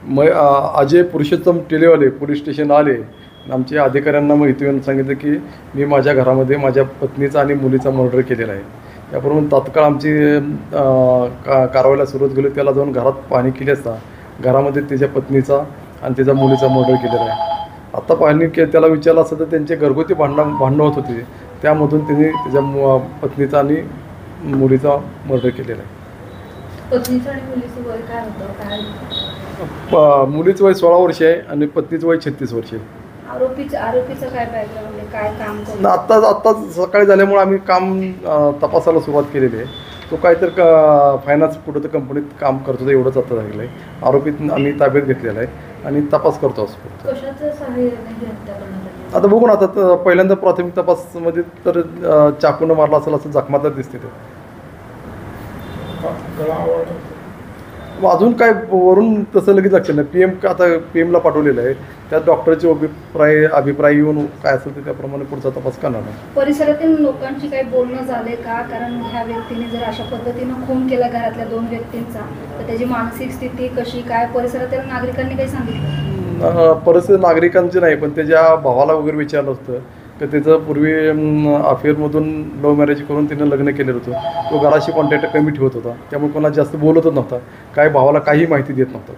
मग Ajay Purushottam टेलेवाले police station आले. आमच्या अधिकाऱ्यांना माहिती येऊन सांगितलं की मी माझ्या घरामध्ये माझ्या पत्नीचा आणि मुलीचा मर्डर केलेला आहे. त्याप्रमाणे तात्काळ आमची कारवाईला सुरुवात केली. त्याला जाऊन घरात पाहणी केली असता घरामध्ये त्याच्या पत्नीचा आणि त्याच्या मुलीचा मर्डर केलेला आहे. आत्ता पाहणी त्याला विचारलं असतं तर त्यांचे घरगुती भांडणं होत होते. त्यामधून त्यांनी त्याच्या पत्नीचा आणि मुलीचा मर्डर केलेला आहे. पत्नीचं आणि मुलीचं वय काय होतं? मुलीचं वय 16 वर्ष आहे आणि पत्नीचं वय 36 वर्ष आहे. आरोपीचं काय बॅकग्राऊंड आहे, काय काम करतो? आत्ता सकाळी झाल्यामुळे आम्ही काम तपासायला सुरुवात केलेली आहे. तो काहीतरी फायनान्स कुठं तर कंपनीत काम करतो एवढंच आता झालेलं आहे. आरोपीत आम्ही ताब्यात घेतलेला आहे आणि तपास करतो असं. कशाचं सहाय्याने हत्या करण्यात आली? आता बघू ना. आता पहिल्यांदा प्राथमिक तपासमध्ये तर चाकूनं मारला असेल असं जखमा तर दिसते. ते अजून काय वरून तसं लगेच लक्षात नाही. आता PM ला पाठवलेलं आहे. त्यात डॉक्टरचे अभिप्राय येऊन काय असेल तर त्याप्रमाणे पुढचा तपास करणार आहे. परिसरातील लोकांची काही बोलणं झाले का? कारण ह्या व्यक्तीने जर अशा पद्धतीनं खून केला घरातल्या 2 व्यक्तींचा तर त्याची मानसिक स्थिती कशी काय परिसरातील नागरिकांनी काही सांगितलं? परिसर नागरिकांचे नाही पण त्याच्या भावाला वगैरे विचारलं असतं तर त्याचं पूर्वी अफेअरमधून लव्ह मॅरेज करून तिनं लग्न केलेलं होतं. तो घराशी कॉन्टॅक्ट कमी ठेवत होता. त्यामुळे कोणाला जास्त बोलतच नव्हता. काय भावाला काही माहिती देत नव्हता.